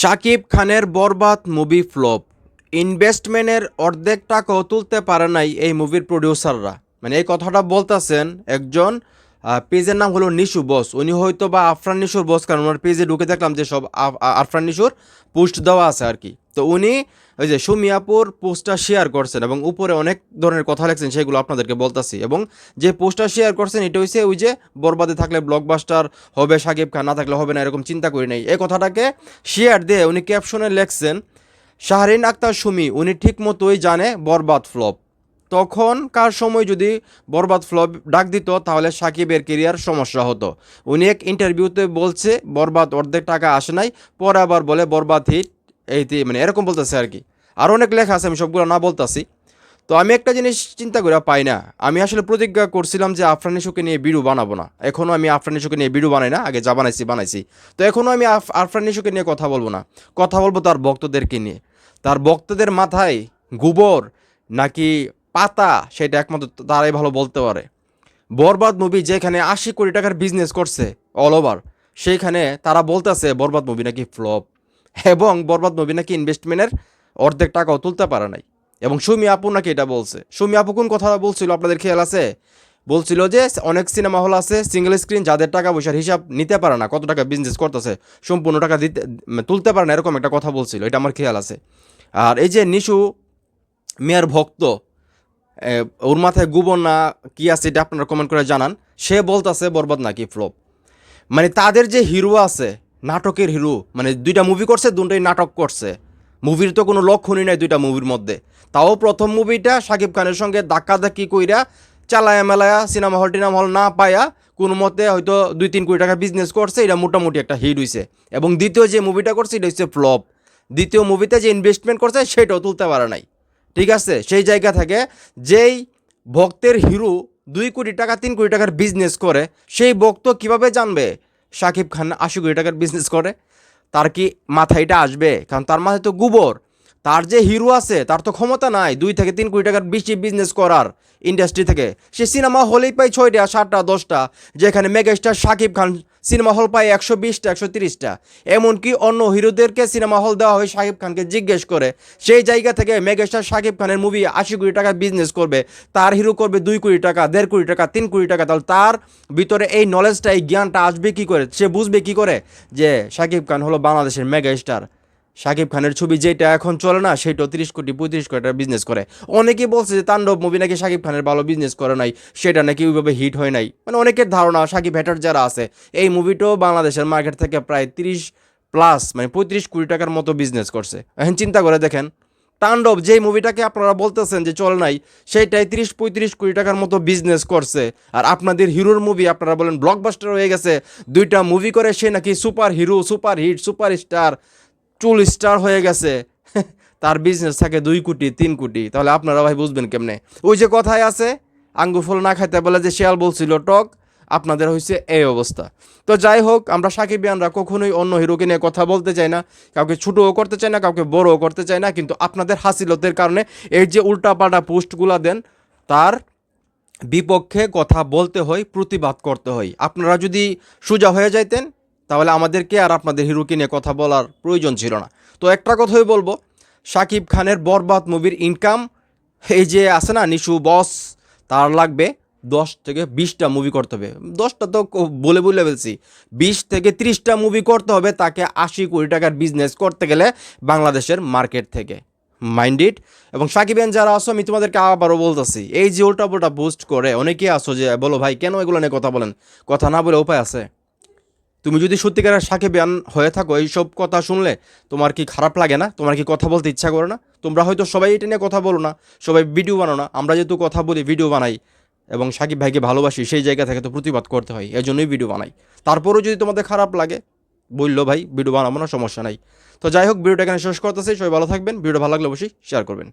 শাকিব খানের বরবাদ movie flop. ইনভেস্টমেন্টের অর্ধেক টাকাও তুলতে পারে নাই এই মুভির প্রডিউসাররা। মানে এই কথাটা বলতেছেন একজন পেজের নাম হলো নিশু বস। উনি হয়তো বা আফরান নিশুর বস, কারণ ওনার পেজে ঢুকে দেখলাম যে সব আফরান নিশুর পোস্ট দেওয়া আছে আর কি। তো উনি ওই যে সুমিয়াপুর পোস্টটা শেয়ার করছেন এবং উপরে অনেক ধরনের কথা লিখছেন, সেগুলো আপনাদেরকে বলতেছি। এবং যে পোস্টটা শেয়ার করছেন এটা হচ্ছে ওই যে বরবাদে থাকলে ব্লকবাস্টার হবে শাকিব খান, না থাকলে হবে না, এরকম চিন্তা করি নাই। এই কথাটাকে শেয়ার দিয়ে উনি ক্যাপশনে লেখছেন, শাহরিন আক্তার সুমি উনি ঠিক মতোই জানে বরবাদ ফ্লপ। তখনকার সময় যদি বরবাদ ফ্লপ ডাক দিত তাহলে সাকিবের কেরিয়ার সমস্যা হতো। উনি এক ইন্টারভিউতে বলছে বরবাদ অর্ধেক টাকা আসে নাই, পরে আবার বলে বরবাদ হিট, মানে এরকম বলতেছে আর কি। আরও অনেক লেখা আছে, আমি সবগুলো না বলতেছি। তো আমি একটা জিনিস চিন্তা করে পাই না, আমি আসলে প্রতিজ্ঞা করছিলাম যে আফরান নিশুকে নিয়ে ভিডিও বানাবো না। এখনও আমি আফরান নিশুকে নিয়ে ভিডিও বানাই না, আগে যা বানাইছি। তো এখনও আমি আফরান নিশুকে নিয়ে কথা বলবো না, কথা বলবো তার ভক্তদেরকে নিয়ে। তার ভক্তদের মাথায় গোবর নাকি পাতা সেটা একমাত্র তারাই ভালো বলতে পারে। বরবাদ মুভি যেখানে 80 কোটি টাকার বিজনেস করছে অল ওভার, সেইখানে তারা বলতেছে বরবাদ মুভি নাকি ফ্লপ, এবং বরবাদ মুভি নাকি ইনভেস্টমেন্টের অর্ধেক টাকাও তুলতে পারে নাই। এবং সুমি আপু নাকি এটা বলছে। সুমি আপু কোন কথা বলছিল আপনাদের খেয়াল আছে? বলছিল যে অনেক সিনেমা হল আছে সিঙ্গেল স্ক্রিন, যাদের টাকা পয়সার হিসাব নিতে পারে না, কত টাকা বিজনেস করতেছে, সম্পূর্ণ টাকা দিতে তুলতে পারে না, এরকম একটা কথা বলছিল, এটা আমার খেয়াল আছে। আর এই যে নিশু মিয়ার ভক্ত, ওর মাথায় গোবর না কি আছে এটা আপনারা কমেন্ট করে জানান। সে বলতেছে বরবাদ নাকি ফ্লপ। মানে তাদের যে হিরো আছে, নাটকের হিরো, মানে দুইটা মুভি করছে, দুটোই নাটক করছে। মুভির তো কোনো লক্ষণই নাই দুইটা মুভির মধ্যে। তাও প্রথম মুভিটা শাকিব খানের সঙ্গে ধাক্কাধাক্কি কইরা চালায়া মেলায়া সিনেমা হল টিনেমা হল না পায়া কোনো মতে হয়তো 2-3 কোটি টাকা বিজনেস করছে, এটা মোটামুটি একটা হিট হয়েছে। এবং দ্বিতীয় যে মুভিটা করছে এটা হচ্ছে ফ্লপ। দ্বিতীয় মুভিতে যে ইনভেস্টমেন্ট করছে সেটাও তুলতে পারে নাই। ঠিক আছে, সেই জায়গা থেকে যেই ভক্তের হিরো 2 কোটি টাকা 3 কোটি টাকার বিজনেস করে, সেই ভক্ত কিভাবে জানবে শাকিব খান 80 কোটি টাকার বিজনেস করে? তার কি মাথায় এটা আসবে? কারণ তার মাথায় তো গোবর। তার যে হিরো আছে তার তো ক্ষমতা নাই 2 থেকে 3 কোটি টাকার বেশি বিজনেস করার ইন্ডাস্ট্রি থেকে। সে সিনেমা হলেই পায় 6টা 7টা 10টা, যেখানে megastar Shakib Khan cinema hall পায় 120টা 130টা। এমনকি অন্য হিরোদেরকে সিনেমা হল দেওয়া হয় শাকিব খানকে জিজ্ঞেস করে। সেই জায়গা থেকে মেগাস্টার শাকিব খানের মুভি 80 কোটি টাকা বিজনেস করবে, তার হিরো করবে 2 কোটি টাকা 1.5 কোটি টাকা 3 কোটি টাকা। তাহলে তার ভিতরে এই নলেজটা এই জ্ঞানটা আসবে কী করে? সে বুঝবে কী করে যে শাকিব খান হলো বাংলাদেশের মেগা স্টার? শাকিব খানের ছবি যেটা এখন চলে না, সেটাও 30 কোটি 35 কোটি টাকা বিজনেস করে। অনেকেই বলছে যে তাণ্ডব মুভি নাকি শাকিব খানের ভালো বিজনেস করে নাই, সেটা নাকি ওইভাবে হিট হয় নাই। মানে অনেকের ধারণা শাকিব হ্যাটার যারা আছে, এই মুভিটাও বাংলাদেশের মার্কেট থেকে প্রায় 30+ মানে 35 কোটি টাকার মতো বিজনেস করছে। এখন চিন্তা করে দেখেন, তাণ্ডব যেই মুভিটাকে আপনারা বলতেছেন যে চল নাই, সেইটাই 30-35 কোটি টাকার মতো বিজনেস করছে। আর আপনাদের হিরোর মুভি আপনারা বলেন ব্লকবাস্টার হয়ে গেছে, 2টা মুভি করে সে নাকি super hero, super hit, super star, চুল স্টার হয়ে গেছে। তার বিজনেস থাকে 2 কোটি 3 কোটি। তাহলে আপনারা ভাই বুঝবেন কেমনে? ওই যে কথায় আছে, আঙ্গুর ফল না খাইতে বলে যে শিয়াল বলছিল টক, আপনাদের হয়েছে এই অবস্থা। তো যাই হোক, আমরা সাকিবিয়ানরা কখনোই অন্য হিরোকে নিয়ে কথা বলতে চাই না, কাউকে ছোটও করতে চাই না, কাউকে বড়ও করতে চাই না। কিন্তু আপনাদের হাসিলতের কারণে এই যে উল্টাপাল্টা পোস্টগুলো দেন, তার বিপক্ষে কথা বলতে হয়, প্রতিবাদ করতে হয়। আপনারা যদি সোজা হয়ে যাইতেন তাহলে আমাদেরকে আর আপনাদের হিরোকে নিয়ে কথা বলার প্রয়োজন ছিল না। তো একটা কথাই বলবো, শাকিব খানের বরবাদ মুভির ইনকাম, এই যে আছে না নিশু বস, তার লাগবে 10 থেকে 20টা মুভি করতে হবে। 10টা তো বলে ফেলছি, 20 থেকে 30টা মুভি করতে হবে তাকে 80 কোটি টাকার বিজনেস করতে গেলে বাংলাদেশের মার্কেট থেকে। Mind it. এবং সাকিবিয়ান যারা আসো, আমি তোমাদেরকে আবারও বলতেছি, এই যে উল্টাপাল্টা পোস্ট করে অনেকেই আসো যে বলো ভাই কেন এগুলো নিয়ে কথা বলেন, কথা না বলে উপায় আছে? তুমি যদি সত্যিকারের সাকিবিয়ান হয়ে থাকো, এইসব কথা শুনলে তোমার কি খারাপ লাগে না? তোমার কি কথা বলতে ইচ্ছা করে না? তোমরা হয়তো সবাই এটা নিয়ে কথা বলো না, সবাই ভিডিও বানাও না। আমরা যেহেতু কথা বলি, ভিডিও বানাই এবং সাকিব ভাইকে ভালোবাসি, সেই জায়গা থেকে তো প্রতিবাদ করতে হয়, এই জন্যই ভিডিও বানাই। তারপরেও যদি তোমাদের খারাপ লাগে, বললো ভাই ভিডিও বানাবো না, সমস্যা নাই। তো যাই হোক, ভিডিওটা এখানে শেষ করতেছি। সবাই ভালো থাকবেন। ভিডিও ভালো লাগলে অবশ্যই শেয়ার করবেন।